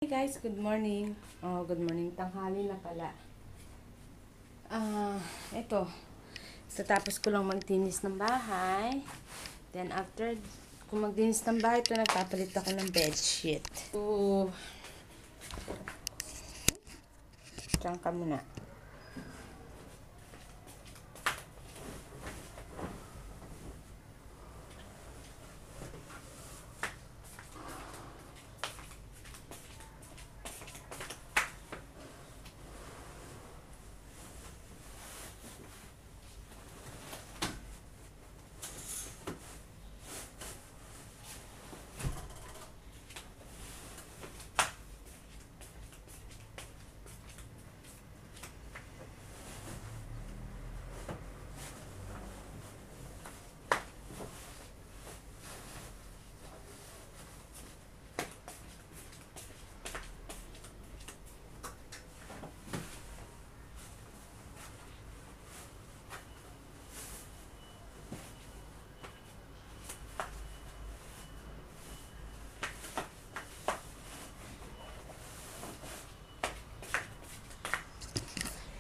Hey guys, good morning. Oh, good morning. Tanghali na pala. Ito. Tapos ko lang magdinis ng bahay. Then after kung magdinis ng bahay, ito nagpapalit ako ng bedsheet. So, diyan ka muna.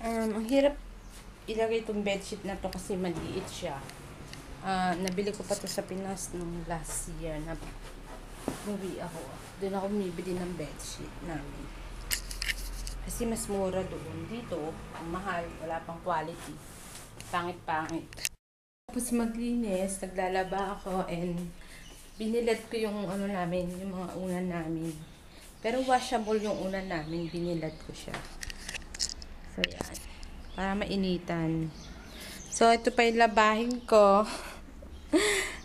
Ang hirap ilagay itong bedsheet na to kasi maliit siya. Nabili ko pa to sa Pinas nung last year na umuwi ako. Doon ako bumibili ng bedsheet namin. Kasi mas mura doon. Dito, ang mahal, wala pang quality. Pangit-pangit. Tapos maglinis, naglalaba ako and binilad ko yung ano namin, yung mga unan namin. Pero washable yung unan namin, binilad ko siya. So, yan. Para mainitan. So, ito pa yung labahin ko.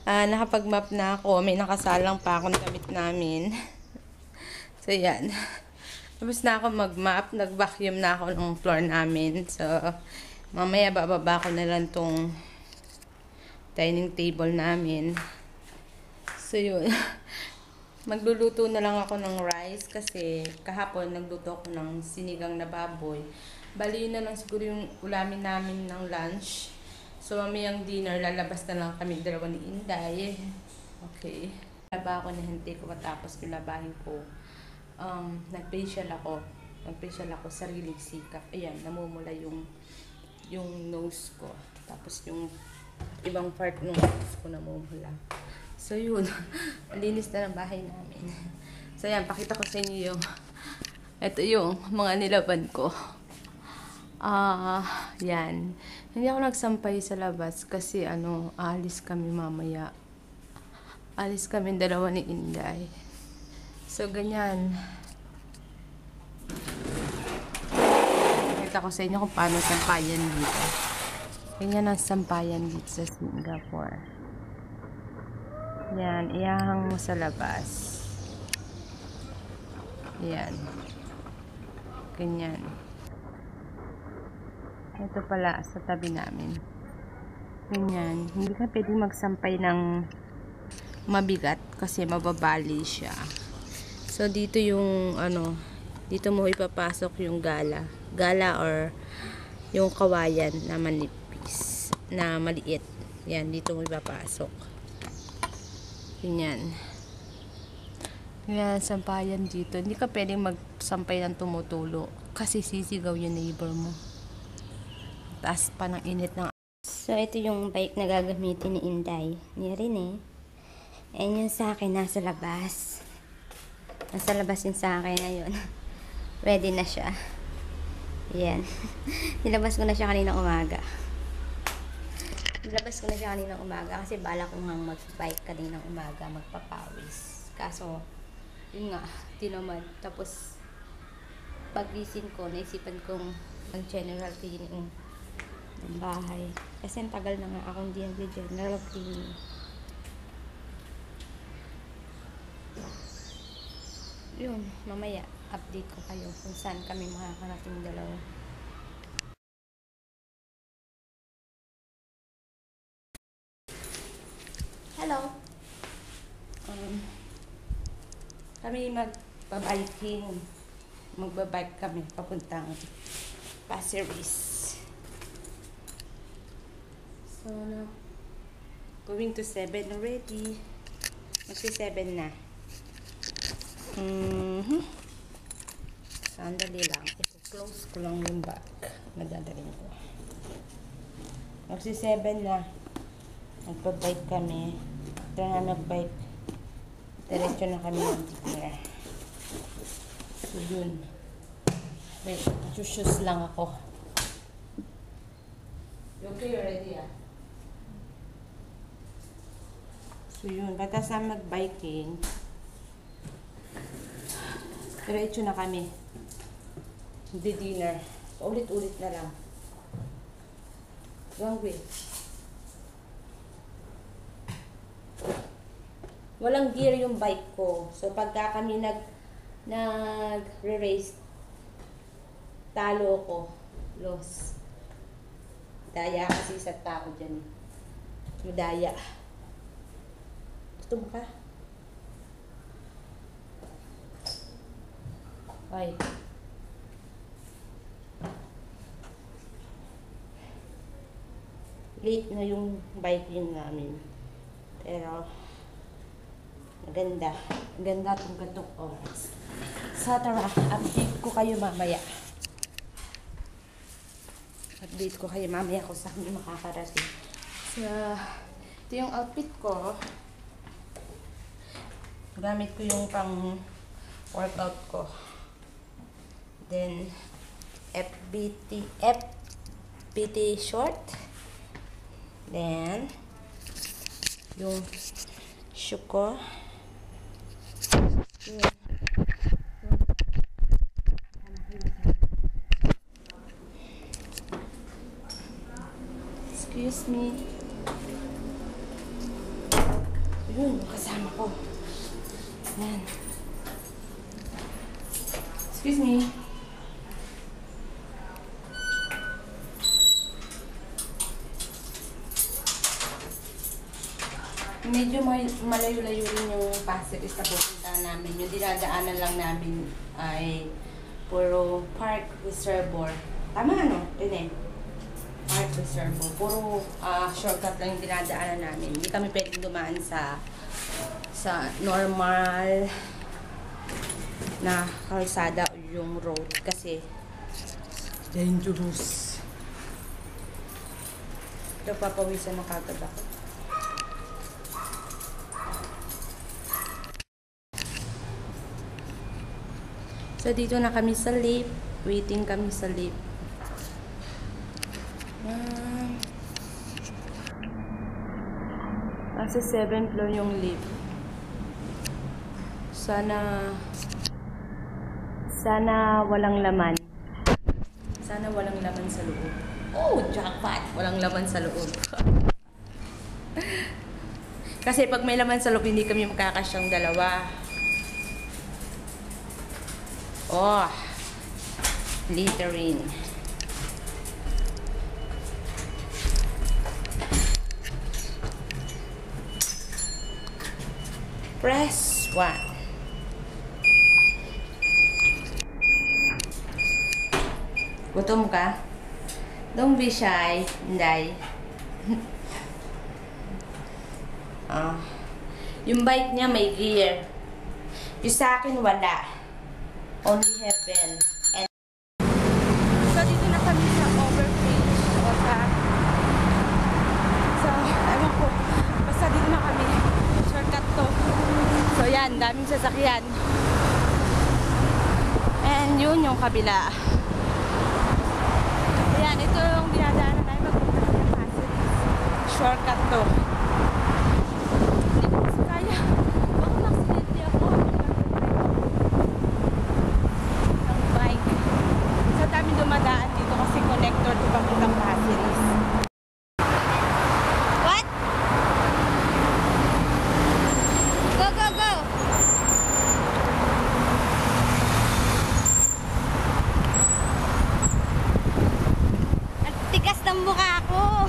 Nakapag-map na ako. May nakasalang pa akong damit namin. So, yan. Tapos na ako mag-map. Nag-vacuum na ako ng floor namin. So, mamaya bababa ko na lang tong dining table namin. So, yun. Magluluto na lang ako ng rice kasi kahapon nagluto ako ng sinigang na baboy. Bali na lang siguro yung ulamin namin ng lunch. So, mamayang dinner, lalabas na lang kami dalawa ni Inday. Okay. Laba ako na hintay ko matapos labahin ko. Nag-facial ako. Nag-facial ako, sariling sikap. Ayan, namumula yung nose ko. Tapos yung ibang part ng nose ko namumula. So, yun. Linis na ng bahay namin. So, ayan, pakita ko sa inyo yung ito yung mga nilaban ko. Yan. Hindi ako nagsampay sa labas kasi alis kami mamaya. Alis kami dalawa ni Inday. So, ganyan. Pakita ko sa inyo kung paano sampayan dito. Ganyan ang sampayan dito sa Singapore. Yan. Iyahang mo sa labas. Yan. Ganyan. Ito pala sa tabi namin. Ganyan. Hindi ka pwede magsampay ng mabigat kasi mababali siya. So, dito yung dito mo ipapasok yung gala. Gala or yung kawayan na manipis, na maliit. Yan, dito mo ipapasok. Ganyan. Ganyan, sampayan dito. Hindi ka pwedeng magsampay ng tumutulo kasi sisigaw yung neighbor mo. Taas pa ng init ng... So, ito yung bike na gagamitin ni Inday. Ni Rene. And yung sa akin, nasa labas. Nasa labas yung sa akin ngayon. Ready na siya. Yan. Nilabas ko na siya kaninang umaga. Nilabas ko na siya kaninang umaga kasi bala ko nga mag-bike kaninang umaga, magpapawis. Kaso, yun nga, tinamad. Tapos, pag-gising ko, naisipan kong mag-general cleaning ng bahay. Kasi ang tagal na nga akong hindi nag-general cleaning. Yun, mamaya update ko kayo kung saan kami makakarating dalawa. Hello! Kami magbabiking. Magbabike kami papuntang Pasir Ris. So, going to 7 already. Magsi 7 na. Madadaling ko. Magsi 7 na. Nagpa-bike kami. Ito na nag-bike. Diretso na kami ng dinner. So, yun. Wait, shoes lang ako. Okay, already ah. So, yun. Batas na mag-biking. Diretso na kami. Hindi dinner. Ulit-ulit na lang. Gangway. Walang gear yung bike ko. So, pagka kami nag-race, talo ko. Loss. Daya kasi sa tao dyan. Madaya. Gusto mo ka? Ay. Late na yung biking namin. Pero, maganda. Maganda itong gantong oras. So, tara, update ko kayo mamaya. Update ko kayo mamaya kung saan kami makakarating. So, ito yung outfit ko. Gamit ko yung pang workout ko. Then, FBT short. Then, yung shoe ko. Excuse me. Yun, kasama ko. Yan. Excuse me. Medyo malayo-layo rin yung Pasir is na pupunta namin. Yung dinadaanan lang namin ay puro park reservoir. Tama ano? Rene? Park reservoir. Puro shortcut lang yung dinadaanan namin. Hindi kami pwedeng dumaan sa normal na kalsada o yung road kasi dangerous. Ito papawisan na kagad ako. So, dito na kami sa lift. Waiting kami sa lift. Nasa 7th floor yung lift. Sana walang laman. Sana walang laman sa loob. Oh, jackpot! Walang laman sa loob. Kasi pag may laman sa loob, hindi kami magkakasyang dalawa. Oh, littering. Press 1. Gutom ka? Don't be shy, Inday. Yung bike niya may gear. Yung sa akin wala. Only have bell. And so, dito na kami sa overbridge. Ewan ko. Basta dito na kami. Shortcut to. So, yan. Daming sasakyan. And yun yung kabila. Ayan. Ito yung dinadaanan namin magpunta ng Pasir. Shortcut to. Hindi ko kasi kaya. Baka maksidente ako. Dami dumadaan dito kasi connector to papuntang Pasir. What? Go, go, go! Ang tigas ng mukha ko!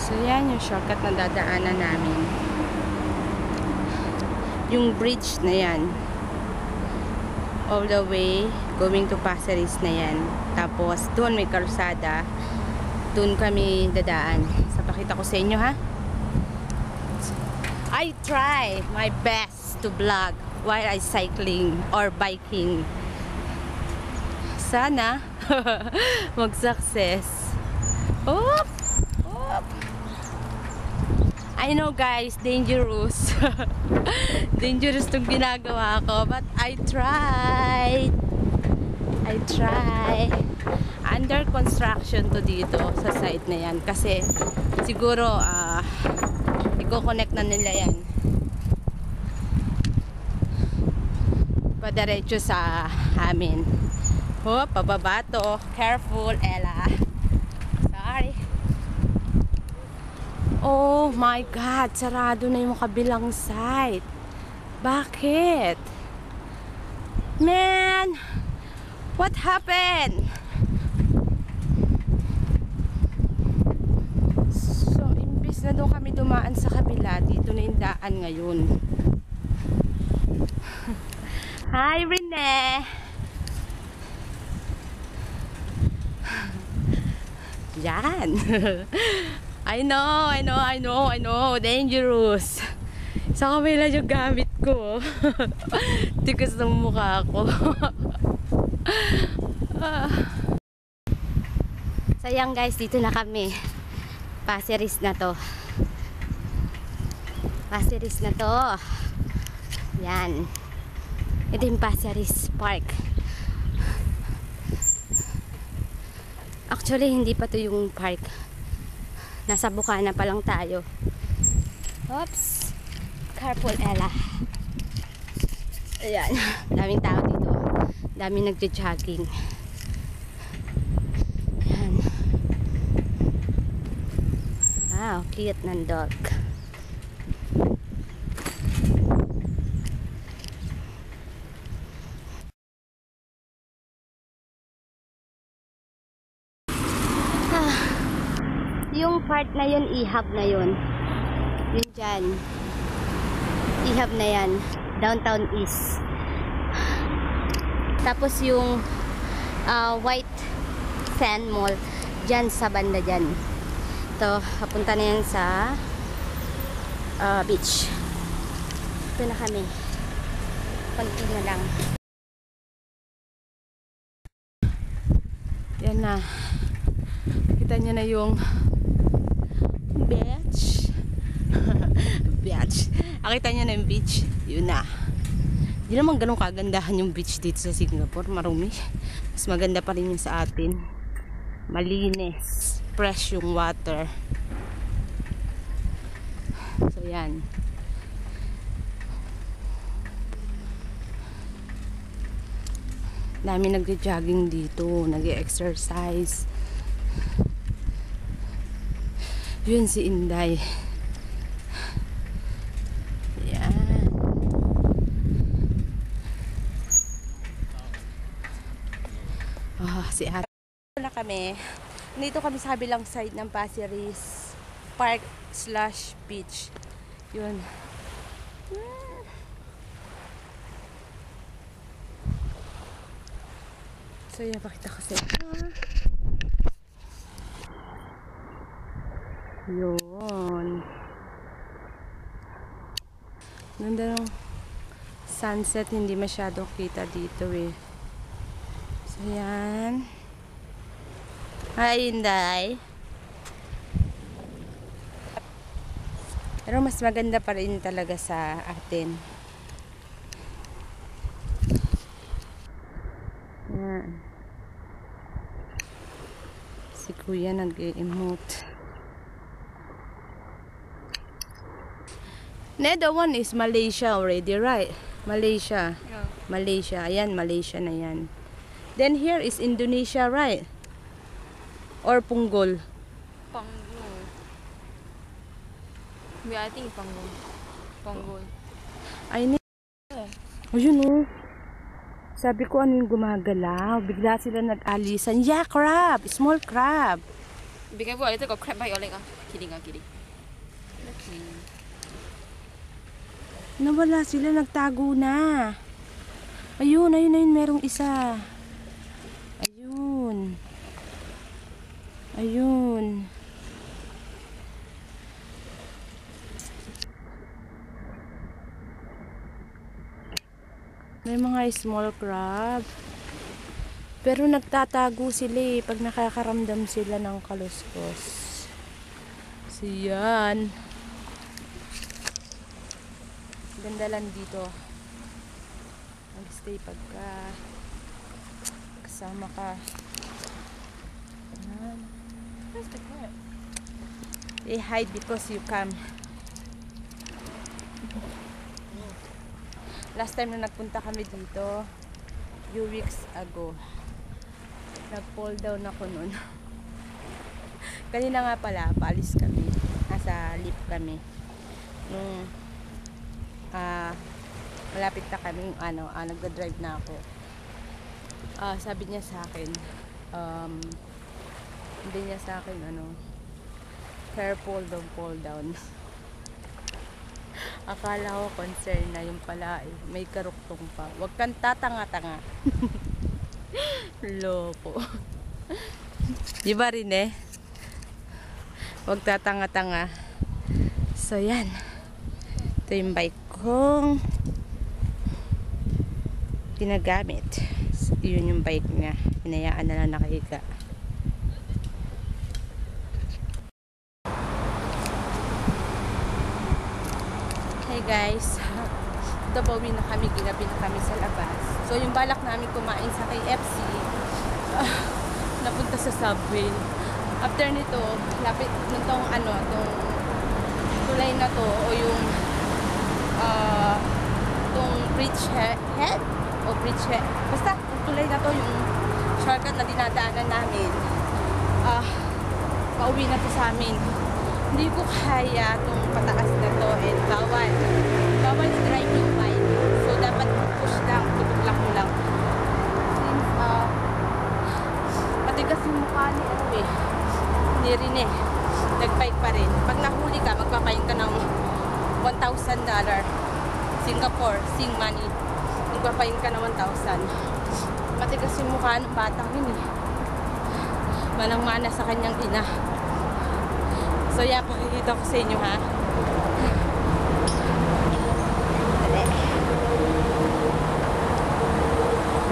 So, yan yung shortcut na dadaanan namin. Yung bridge na yan. All the way, going to Passeris na yan. Tapos, doon may kalsada. Doon kami dadaan. So, pakita ko sa inyo, ha? I try my best to vlog while I cycling or biking. Sana mag-success. Oop! Oop! I know guys, dangerous. Dangerous itong ginagawa ko, but I tried. Under construction to dito sa site na yan. Kasi siguro i-connect na nila yan. Padiretso sa amin. Oh, pababa to. Careful, Ella. Sorry. Oh my God, sarado na yung kabilang site. Bakit? Man, what happened? So, imbis na doon kami dumaan sa kabila, dito na yung daan ngayon. Hi, Rene! Yan! I know, dangerous. Sa kamila yung gamit ko. Tikas ng mukha ko. Sayang guys, dito na kami. Passeris na to. Passeris na to. Yan. Ito yung Passeris Park. Actually, hindi pa to yung park. Nasa Bukana pa lang tayo. Oops. Careful, Ella. Ayan. Daming tao dito. Daming nagja-jogging. Ayan. Wow, cute ng dog. Yung part na yun, ihab na yun. Yun dyan. Ihab na yan. Downtown East. Tapos yung White Sand Mall, dyan sa banda dyan. Ito, papunta na yan sa beach. Ito na kami. Konti na lang. Yan na. Kita nyo na yung beach. Beach. Nakita nyo na yung beach. Yun na. Hindi naman ganun kagandahan yung beach dito sa Singapore. Marumi. Mas maganda pa rin yung sa atin. Malinis. Fresh yung water. So yan. Dami nagja-jogging dito. Nag-exercise. Yun si Inday. Yan. Si ate. Na kami. Dito kami sa kabilang side ng Passeris Park / beach. Yun. So yun, pakita ko sa inyo. Yun. Ganda ng sunset, hindi masyado kita dito eh. So yan. Hi, Inday. Pero mas maganda pa rin talaga sa atin. Yan. Si Kuya nag-emote. The one is Malaysia already, right? Malaysia. Yeah. Malaysia. Ayan, Malaysia na yan. Then here is Indonesia, right? Or Punggol? Punggol. Yeah, I think Punggol. Punggol. Ay, oh, yun oh. Sabi ko ano yung gumagalaw. Bigla sila nag-alisan. Yeah, crab. Small crab. Be careful, later got crab bite your leg. Kidding, kidding. Okay. Nawala sila, nagtago na. Ayun, merong isa. Ayun. Ayun. May mga small crab. Pero nagtatago sila pag nakakaramdam sila ng kaluskos. So yan. Ganda lang dito. Mag-stay pagka kasama ka. Yan. Where's the crab? They hide because you come. Last time na nagpunta kami dito, few weeks ago, nag-fall down ako nun. Kanina nga pala, paalis kami. Nasa lift kami. Nung malapit na kami, nagda-drive na ako. Sabi niya sa akin, hindi niya sa akin, careful, don't fall down. Akala ko concern na yung pala may karuktong pa. Huwag kang tatanga-tanga. Loko. Di ba rin Huwag tatanga-tanga. So yan. Ito yung bike kong ginagamit. So, yun yung bike niya. Hinayaan na lang nakahiga. Hey guys, ito pauwi na kami, ginabi na kami sa labas. So yung balak namin kumain sa KFC, napunta sa Subway. After nito, lapit nitong tong tulay na to o yung tong bridgehead o bridgehead. Basta yung tulay na to, yung shortcut na dinadaanan namin. Pauwi na to sa amin. Hindi ko kaya itong pataas na to and bawal drive yung bike. So dapat push lang, tutuklak mo lang. Since matigas yung mukha ni hindi rin nagbike pa rin. Pag nahuli ka, magpapain ka ng $1,000 Singapore, Sing money. Magpapain ka ng 1,000. Matigas yung mukha ng batang yun manang-mana sa kanyang ina. So yeah, pakikita ko sa inyo ha.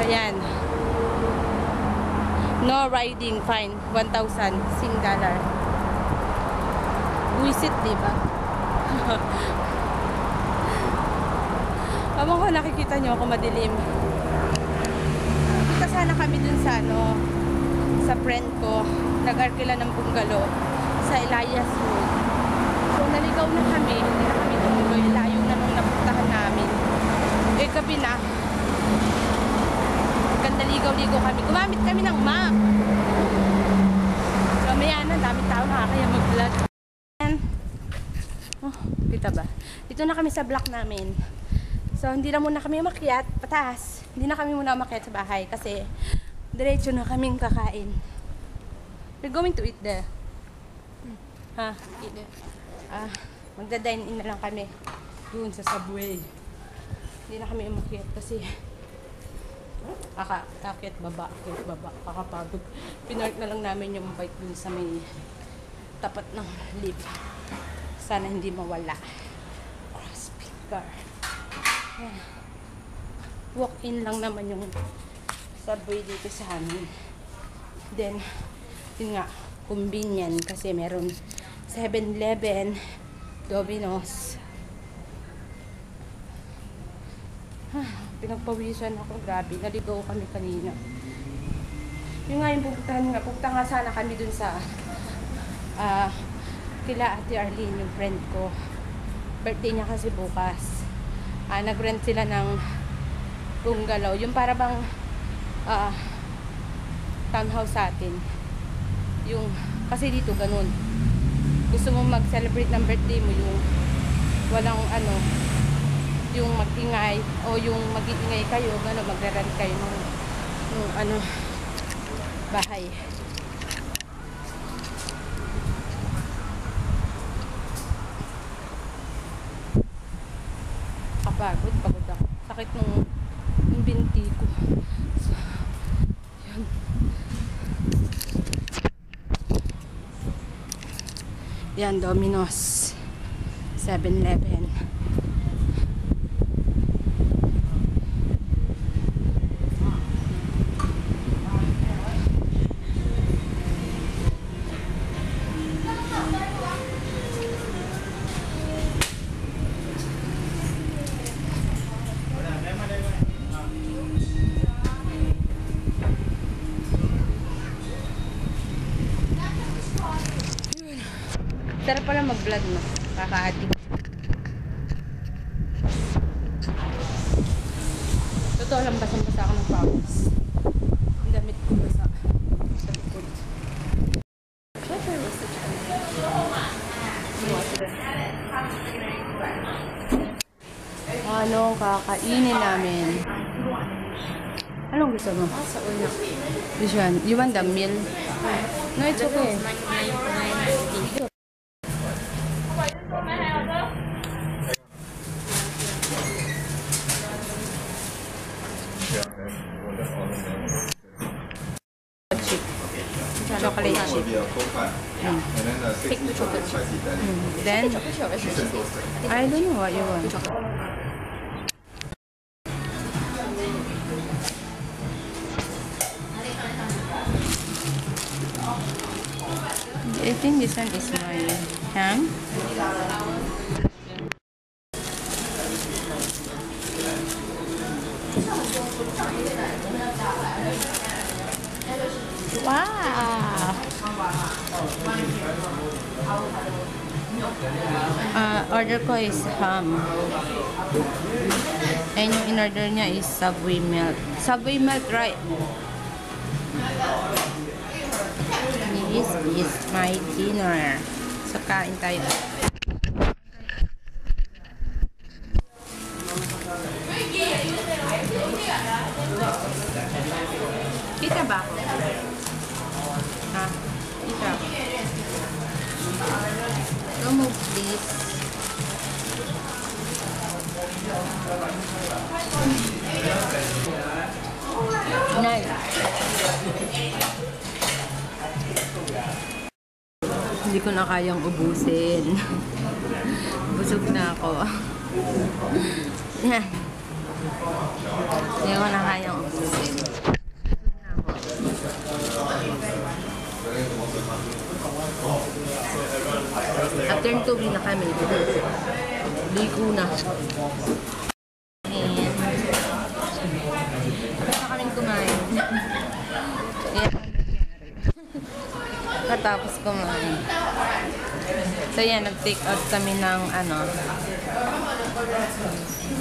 Ayan. No riding, fine. 1,000 Sing dollar. Buisit, diba? Habang ko nakikita nyo ako madilim. Kita sana kami dun sa sa friend ko. Nag-arkila ng bungalow sa Elias Road. So naligaw na kami. Hindi na kami tumuloy. Layo na nung napuntahan namin. Gabi na. Ganda ligaw-ligaw kami. Gumamit kami ng map. So maya na, daming tao nakakaya mag-vlog. Oh, kita ba? Dito na kami sa block namin. So hindi na muna kami umakyat pataas. Hindi na kami muna umakyat sa bahay kasi diretso na kaming kakain. We're going to eat there. Ha? Eat there. Magda-dine in na lang kami doon sa Subway. Hindi na kami umakyat kasi akit baba, kakapagod. Pinark na lang namin yung bike dun sa may tapat ng lift. Sana hindi mawala. Speaker. Walk-in lang naman yung Subway dito sa amin. Then, yun nga, convenient kasi meron 7-Eleven, Domino's. Pinagpawisan ako, grabe. Naligaw kami kanina. Yun nga yung pupuntahan nga. Pupunta nga sana kami dun sa kila Ate Arlene, yung friend ko. Birthday niya kasi bukas. Nag-rent sila ng bungalow. Yung para bang townhouse sa atin. Yung, kasi dito ganun. Gusto mo mag-celebrate ng birthday mo, yung walang yung mag-ingay o yung mag-iingay kayo, magre-rent kayo ng bahay. sakit ng binti ko. So, yun. Yan, Domino's, 7-Eleven. Sarap pala mag-vlog, no? Kaka-adik. Totoo lang, basang-basa ako ng pawis. Ang damit ko basa. Sa likod. Ano kakainin namin? Anong gusto mo? Sa una. This one. You want the meal? No, it's okay. Chip. Chocolate chip. Take the chocolate chip. Then, Chocolate chip is nice. I don't know what you want. I think this one is my ham. Wow! Order ko is ham. And yung in-order niya is Subway milk. Subway milk, right? This is my dinner. So, kain tayo. Kita ba? Ha? Kita. Don't move, please. Nice. Hindi ko na kayang ubusin. Busog na ako. Yan. Hindi ko na kayang ubusin. After 2 na kami. Ligo na. And tapos na kaming kumain. Yan. Katapos kumain. So yan, nag-take out kami ng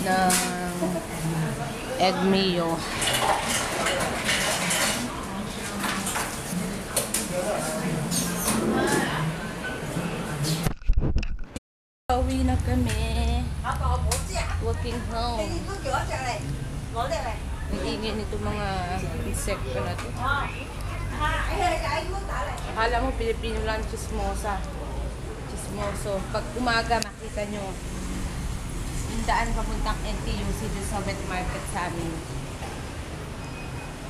ng egg mayo. Pauwi na kami. Walking home. Ang ingay nito mga insekto na to. Akala mo Pilipino lang, chismosa. Chismoso. Pag umaga makita nyo yung daan papuntang NTUC doon sa wet market sa amin.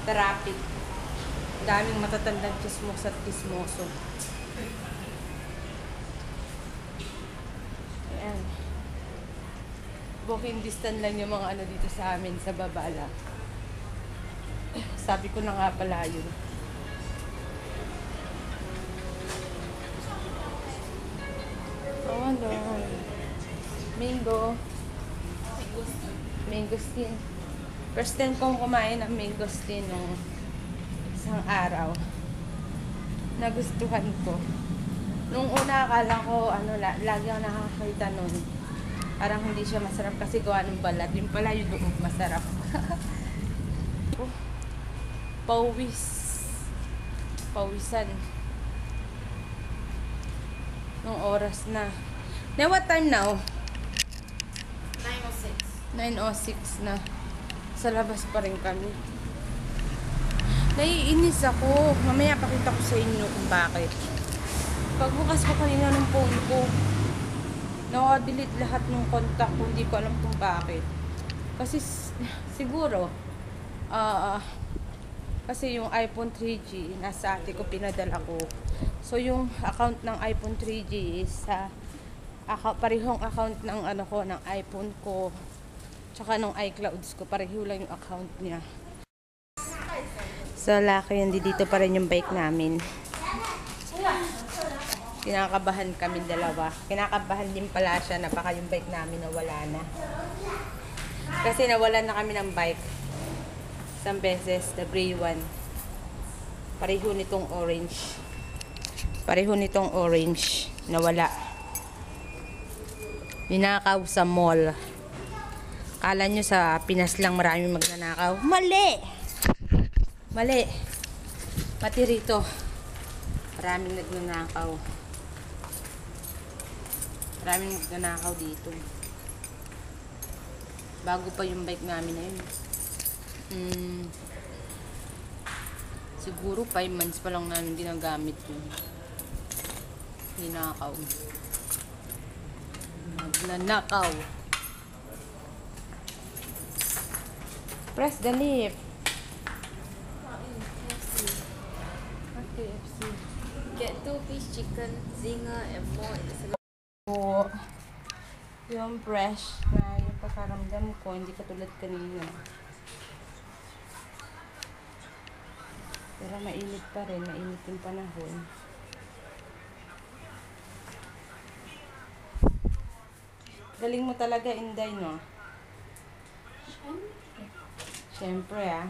Traffic. Daming matatandang chismosa at chismoso. Ayan. Walking distance lang yung mga dito sa amin sa Babala. Sabi ko na nga pala yun. Oh, ano? Mango. Mangosteen. First time kong kumain ng mangosteen nung isang araw. Nagustuhan ko. Nung una akala ko, lagi ako nakakita nun. Parang hindi siya masarap kasi gawa ng balat. Yung pala yung loob masarap. Oh, pawis. Pawisan. Nung oras na. Now, what time now? 9:06 na. Sa labas pa rin kami. Naiinis ako. Mamaya pakita ko sa inyo kung bakit. Pagbukas ko kanina ng phone ko, naka-delete lahat ng contact ko. Hindi ko alam kung bakit. Kasi siguro, kasi yung iPhone 3G, nasa ate ko pinadala ko. So, yung account ng iPhone 3G is parehong account ng ano ko, ng iPhone ko. Tsaka ng iClouds ko, pareho lang yung account niya. So, lucky hindi dito pa rin yung bike namin. Kinakabahan kami dalawa. Kinakabahan din pala siya na baka yung bike namin nawala na. Kasi nawalan na kami ng bike. Isang beses, the gray one. Pareho nitong orange. Pareho nitong orange. Nawala. Ninakaw sa mall. Kala nyo sa Pinas lang maraming magnanakaw. Mali! Mali. Pati rito. Maraming nagnanakaw. Maraming nagnanakaw dito. Bago pa yung bike namin na yun. Siguro 5 months pa lang namin ginagamit yun. Ninakaw. Nagnanakaw. Press the lift. KFC. Get 2-piece chicken, zinger, and more in the salad. Po, yung fresh na yung pagkaramdam ko, hindi katulad kanina. Pero mainit pa rin, mainit yung panahon. Galing mo talaga, Inday, no? Siyempre,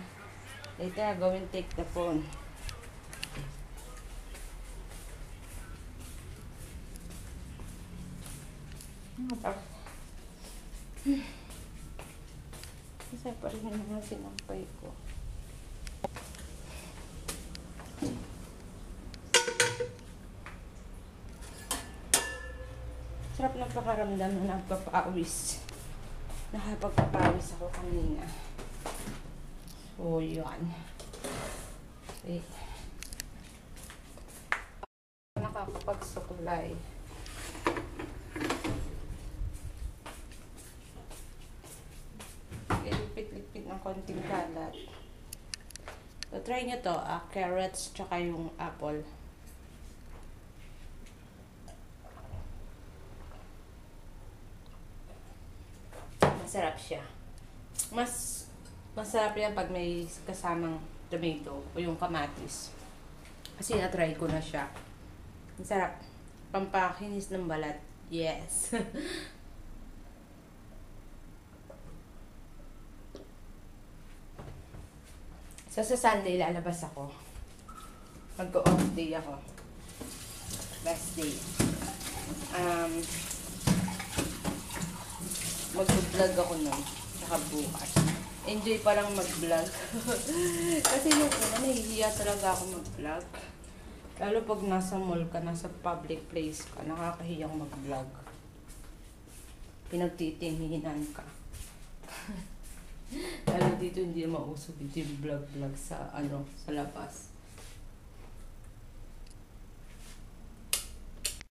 Later, go and take the phone. Isa pa rin yung mga sinampay ko. Sarap na pakaramdam na nagpapawis. Nakapagpapawis ako kanina. So, yun. Wait. Nakakapagsukulay. Lipit-lipit ng konting kalat. So, try nyo to. Carrots tsaka yung apple. Masarap siya. Masarap yan pag may kasamang tomato o yung kamatis. Kasi na-try ko na siya. Masarap. Pampakinis ng balat. Yes. So, sa Sunday, lalabas ako. Mag-off day ako. Best day. Mag-vlog ako nun. Saka bukas. Enjoy pa lang mag-vlog. Kasi yung una, nahihiya talaga ako mag-vlog. Lalo pag nasa mall ka, nasa public place ka, nakakahiyang mag-vlog. Pinagtitinginan ka. Lalo dito hindi mauso dito yung vlog-vlog sa, sa labas.